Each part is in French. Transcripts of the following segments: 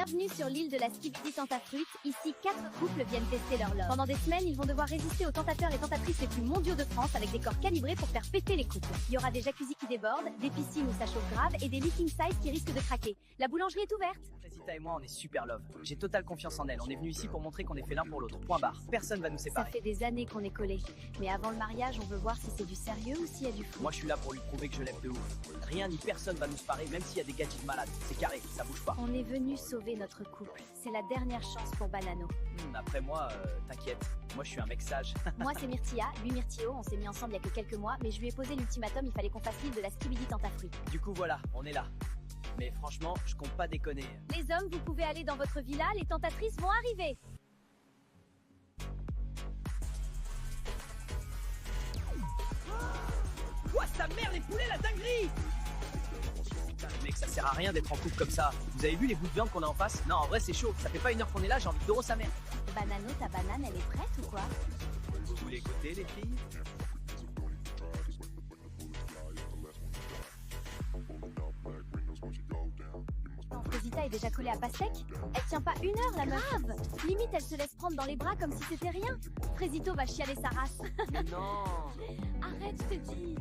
Bienvenue sur l'île de la Skibidi Tentafruit. Ici, 4 couples viennent tester leur love. Pendant des semaines, ils vont devoir résister aux tentateurs et tentatrices les plus mondiaux de France avec des corps calibrés pour faire péter les couples. Il y aura des jacuzzis qui débordent, des piscines où ça chauffe grave et des lits king size qui risquent de craquer. La boulangerie est ouverte. Rosita et moi, on est super love. J'ai totale confiance en elle. On est venu ici pour montrer qu'on est fait l'un pour l'autre. Point barre. Personne va nous Ça séparer. fait des années qu'on est collés. Mais avant le mariage, on veut voir si c'est du sérieux ou s'il y a du fou. Moi, je suis là pour lui prouver que je l'aime de ouf. Rien ni personne va nous séparer, même s'il y a des gadgets malades. C'est carré, ça bouge pas. On est venu sauver notre couple. C'est la dernière chance pour Banano. Après moi, t'inquiète. Moi, je suis un mec sage. Moi, c'est Myrtilla, lui Myrtio. On s'est mis ensemble il y a que quelques mois, mais je lui ai posé l'ultimatum, il fallait qu'on fasse l'île de la Skibidi Tentafruit. Du coup, voilà, on est là. Mais franchement, je compte pas déconner. Les hommes, vous pouvez aller dans votre villa, les tentatrices vont arriver. Quoi, sa mère, les poulets, la dinguerie! Putain, les mecs, ça sert à rien d'être en couple comme ça. Vous avez vu les bouts de viande qu'on a en face? Non, en vrai, c'est chaud. Ça fait pas une heure qu'on est là, j'ai envie d'euro sa mère. Banano, ta banane, elle est prête ou quoi? Vous voulez goûter, les filles? Rosita est déjà collée à pastèque. Elle tient pas une heure, la meuf. Limite, elle se laisse prendre dans les bras comme si c'était rien. Frésito va chialer sa race. Mais non! Arrête, je te dis.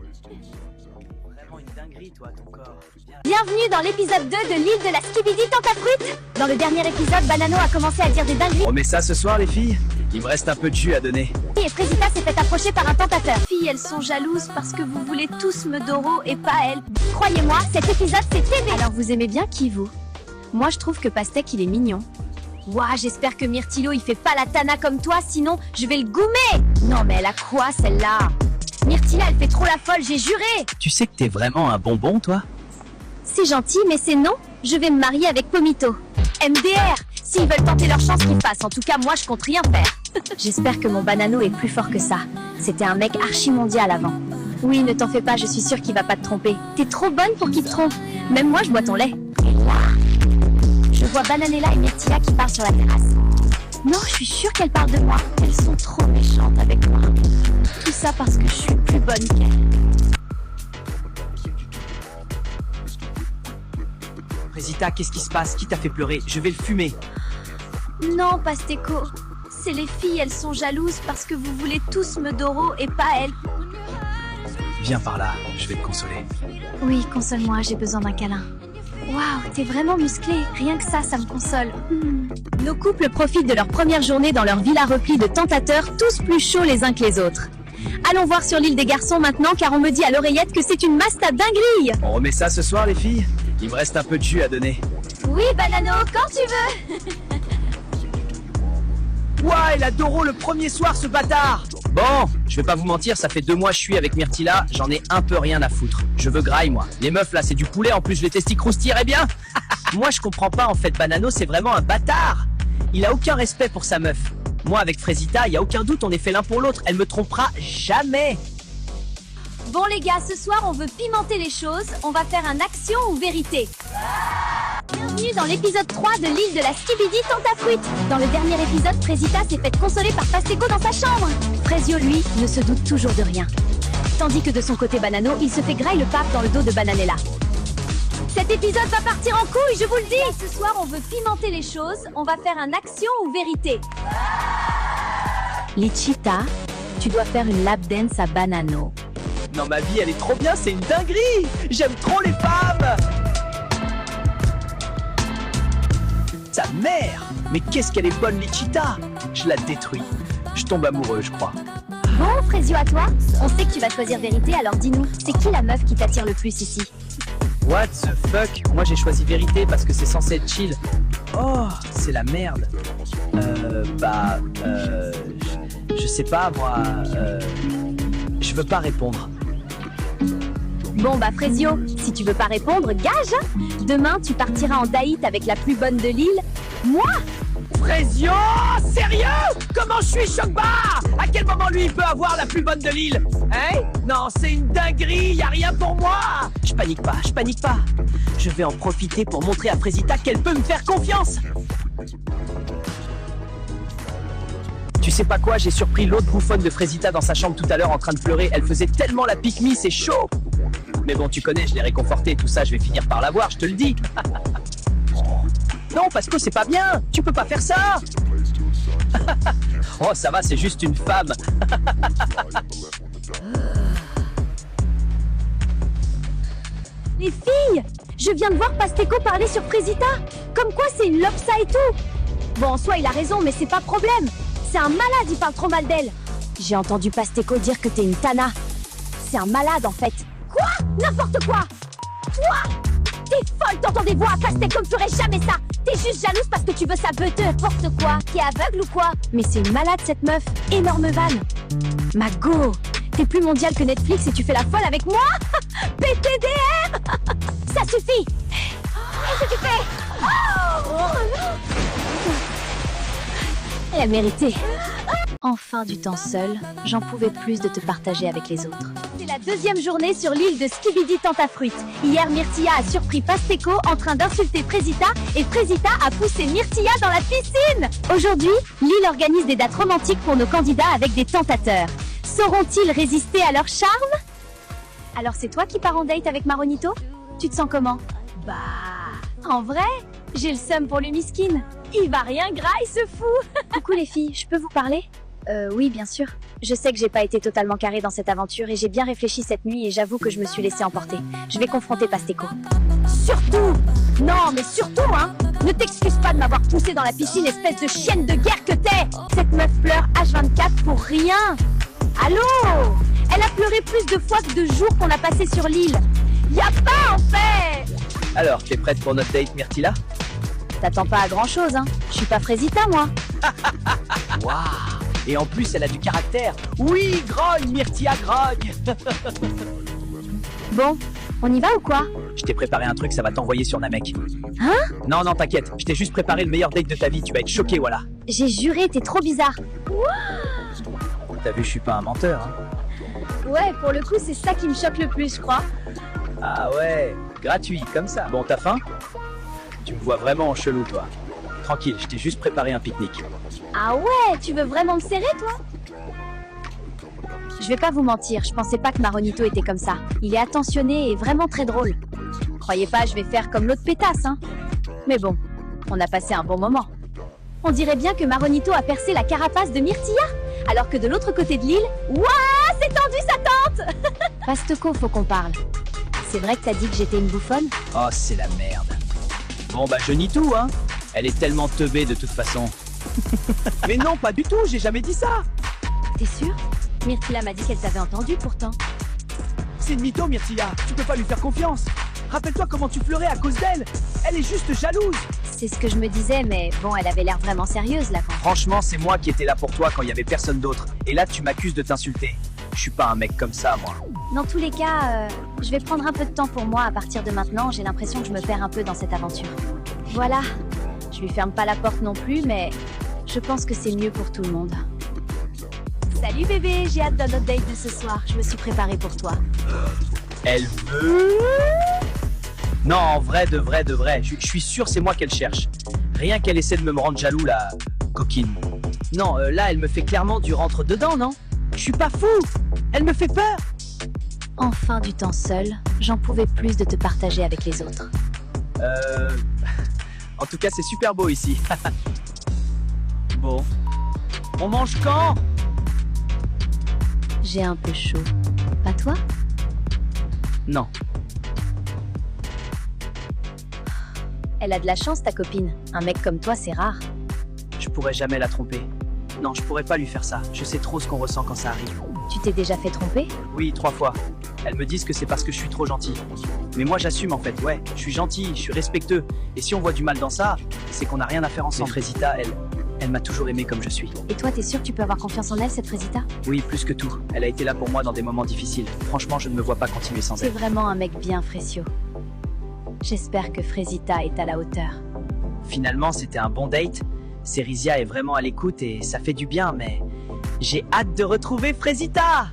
Vraiment une dinguerie, toi, ton corps. Viens là. Bienvenue dans l'épisode 2 de l'île de la Skibidi Tentafruit. Dans le dernier épisode, Banano a commencé à dire des dingueries On met ça ce soir, les filles? Il me reste un peu de jus à donner. et Frésita s'est fait approcher par un tentateur. Filles, elles sont jalouses parce que vous voulez tous me doro et pas elles. Croyez-moi, cet épisode c'est TV. Alors vous aimez bien qui vous? Moi je trouve que Pastèque il est mignon. Ouah, j'espère que Myrtilo il fait pas la tana comme toi, sinon je vais le goumer. Non mais elle a quoi celle-là? Myrtilla elle fait trop la folle, j'ai juré. Tu sais que t'es vraiment un bonbon, toi? C'est gentil mais c'est non, je vais me marier avec Pomito. MDR, s'ils veulent tenter leur chance qu'ils fassent, en tout cas moi je compte rien faire. J'espère que mon Banano est plus fort que ça. C'était un mec archi mondial avant. Oui, ne t'en fais pas, je suis sûre qu'il va pas te tromper. T'es trop bonne pour qu'il te trompe. Même moi je bois ton lait. Et là, je vois Bananella et Myrtilla qui parlent sur la terrasse. Non, je suis sûre qu'elles parlent de moi. Elles sont trop méchantes avec moi. Tout ça parce que je suis plus bonne qu'elles. Rosita, qu'est-ce qui se passe? Qui t'a fait pleurer? Je vais le fumer. Non, Pasteco. C'est les filles, elles sont jalouses parce que vous voulez tous me doro et pas elles. Viens par là, je vais te consoler. Oui, console-moi, j'ai besoin d'un câlin. Waouh, t'es vraiment musclé. Rien que ça me console. Nos couples profitent de leur première journée dans leur villa replie de tentateurs, tous plus chauds les uns que les autres. Allons voir sur l'île des garçons maintenant, car on me dit à l'oreillette que c'est une masse à dinguerie. On remet ça ce soir, les filles? Il me reste un peu de jus à donner. Oui, Banano, quand tu veux. Ouah, il a Doro le premier soir, ce bâtard! Bon, je vais pas vous mentir, ça fait 2 mois que je suis avec Myrtilla, j'en ai un peu rien à foutre. Je veux graille, moi. Les meufs, là, c'est du poulet, en plus, les testis croustilleraient bien. Moi, je comprends pas, en fait, Banano, c'est vraiment un bâtard. Il a aucun respect pour sa meuf. Moi, avec Frésita, y a aucun doute, on est fait l'un pour l'autre. Elle me trompera jamais. Bon les gars, ce soir on veut pimenter les choses, on va faire un action ou vérité. Bienvenue dans l'épisode 3 de l'île de la Skibidi Tentafruit. Dans le dernier épisode, Frésita s'est fait consoler par Pasteco dans sa chambre. Frésio, lui, ne se doute toujours de rien. Tandis que de son côté Banano, il se fait graille le pape dans le dos de Bananella. Cet épisode va partir en couille, je vous le dis. Ce soir on veut pimenter les choses, on va faire un action ou vérité. Lichita, tu dois faire une lap dance à Banano. Non, ma vie, elle est trop bien, c'est une dinguerie! J'aime trop les femmes! Sa mère! Mais qu'est-ce qu'elle est bonne, Lichita! Je la détruis. Je tombe amoureux, je crois. Bon, Frésio, à toi. On sait que tu vas choisir vérité, alors dis-nous, c'est qui la meuf qui t'attire le plus ici? What the fuck? Moi, j'ai choisi vérité parce que c'est censé être chill. Oh, c'est la merde. Je sais pas, moi. Je veux pas répondre. Bon bah Frésio, si tu veux pas répondre, gage. Demain, tu partiras en date avec la plus bonne de l'île. Moi? Frésio, sérieux? Comment je suis choc-barre? À quel moment lui il peut avoir la plus bonne de l'île? Hein? Non, c'est une dinguerie, y a rien pour moi. Je panique pas, je panique pas. Je vais en profiter pour montrer à Frésita qu'elle peut me faire confiance. Tu sais pas quoi, j'ai surpris l'autre bouffonne de Frésita dans sa chambre tout à l'heure en train de pleurer. Elle faisait tellement la pique-me, c'est chaud. Mais bon, tu connais, je l'ai réconfortée, tout ça, je vais finir par l'avoir, je te le dis. Non, Pasco, c'est pas bien. Tu peux pas faire ça. Oh, ça va, c'est juste une femme. Les filles, je viens de voir Pasteco parler sur Fresita. Comme quoi c'est une lobsa et tout. Bon, en soi, il a raison, mais c'est pas problème. C'est un malade, il parle trop mal d'elle. J'ai entendu Pasteco dire que t'es une tana. C'est un malade, en fait. Quoi? N'importe quoi. Toi? T'es folle, t'entends des voix. Pasteco ne ferait jamais ça. T'es juste jalouse parce que tu veux sa beuteuse. N'importe quoi. T'es aveugle ou quoi? Mais c'est une malade, cette meuf. Énorme vanne. Mago, t'es plus mondial que Netflix et tu fais la folle avec moi? PTDR. Ça suffit. Qu'est-ce que tu fais? Elle a mérité. Enfin du temps seul, j'en pouvais plus de te partager avec les autres. C'est la deuxième journée sur l'île de Skibidi Tentafruit. Hier, Myrtilla a surpris Pasteco en train d'insulter Fresita et Fresita a poussé Myrtilla dans la piscine. Aujourd'hui, l'île organise des dates romantiques pour nos candidats avec des tentateurs. Sauront-ils résister à leur charme? Alors c'est toi qui pars en date avec Maronito? Tu te sens comment? Bah... En vrai, j'ai le seum pour le miskin. Il va rien graille, ce fou. Coucou les filles, je peux vous parler? Oui, bien sûr. Je sais que j'ai pas été totalement carrée dans cette aventure et j'ai bien réfléchi cette nuit et j'avoue que je me suis laissée emporter. Je vais confronter Pasteco. Surtout! Non, mais surtout, hein! Ne t'excuse pas de m'avoir poussée dans la piscine, espèce de chienne de guerre que t'es! Cette meuf pleure H24 pour rien! Allô? Elle a pleuré plus de fois que de jours qu'on a passé sur l'île. Y a pas, en fait! Alors, t'es prête pour notre date, Myrtilla? T'attends pas à grand chose, hein. Je suis pas Fresita, moi. Waouh! Et en plus, elle a du caractère. Oui, grogne, Myrtilla, grogne. Bon, on y va ou quoi? Je t'ai préparé un truc, ça va t'envoyer sur Namek. Hein? Non, non, t'inquiète. Je t'ai juste préparé le meilleur date de ta vie. Tu vas être choqué, voilà. J'ai juré, t'es trop bizarre. T'as vu, je suis pas un menteur, hein. Ouais, pour le coup, c'est ça qui me choque le plus, je crois. Ah ouais, gratuit, comme ça. Bon, t'as faim? Tu me vois vraiment en chelou, toi. Tranquille, je t'ai juste préparé un pique-nique. Ah ouais, tu veux vraiment me serrer, toi? Je vais pas vous mentir, je pensais pas que Maronito était comme ça. Il est attentionné et vraiment très drôle. Croyez pas, je vais faire comme l'autre pétasse, hein. Mais bon, on a passé un bon moment. On dirait bien que Maronito a percé la carapace de Myrtilla, alors que de l'autre côté de l'île, ouah, c'est tendu sa tente. Pasteco, faut qu'on parle. C'est vrai que t'as dit que j'étais une bouffonne? Oh, c'est la merde. Bon, bah, je nie tout, hein. Elle est tellement teubée de toute façon. Mais non, pas du tout, j'ai jamais dit ça. T'es sûr? Myrtilla m'a dit qu'elle t'avait entendu pourtant. C'est une mytho, Myrtilla. Tu peux pas lui faire confiance. Rappelle-toi comment tu pleurais à cause d'elle. Elle est juste jalouse. C'est ce que je me disais, mais bon, elle avait l'air vraiment sérieuse là quand... Franchement, c'est moi qui étais là pour toi quand il y avait personne d'autre. Et là, tu m'accuses de t'insulter. Je suis pas un mec comme ça, moi. Dans tous les cas, je vais prendre un peu de temps pour moi à partir de maintenant. J'ai l'impression que je me perds un peu dans cette aventure. Voilà. Je lui ferme pas la porte non plus, mais je pense que c'est mieux pour tout le monde. Salut bébé, j'ai hâte de notre date de ce soir. Je me suis préparée pour toi. Elle veut... Non, en vrai, de vrai, de vrai. Je suis sûr c'est moi qu'elle cherche. Rien qu'elle essaie de me rendre jaloux, la coquine. Non, là, elle me fait clairement du rentre-dedans, non? Je suis pas fou. Elle me fait peur. Enfin du temps seul, j'en pouvais plus de te partager avec les autres. En tout cas, c'est super beau ici. Bon. On mange quand? J'ai un peu chaud. Pas toi? Non. Elle a de la chance, ta copine. Un mec comme toi, c'est rare. Je pourrais jamais la tromper. Non, je pourrais pas lui faire ça. Je sais trop ce qu'on ressent quand ça arrive. Tu t'es déjà fait tromper? Oui, 3 fois. Elles me disent que c'est parce que je suis trop gentil. Mais moi, j'assume en fait. Ouais, je suis gentil, je suis respectueux. Et si on voit du mal dans ça, c'est qu'on n'a rien à faire ensemble. Mais Fresita, elle m'a toujours aimé comme je suis. Et toi, t'es sûr que tu peux avoir confiance en elle, cette Fresita? Oui, plus que tout. Elle a été là pour moi dans des moments difficiles. Franchement, je ne me vois pas continuer sans C'est elle. vraiment un mec bien Fresio. J'espère que Fresita est à la hauteur. Finalement, c'était un bon date. Cerizia est vraiment à l'écoute et ça fait du bien, mais j'ai hâte de retrouver Fresita!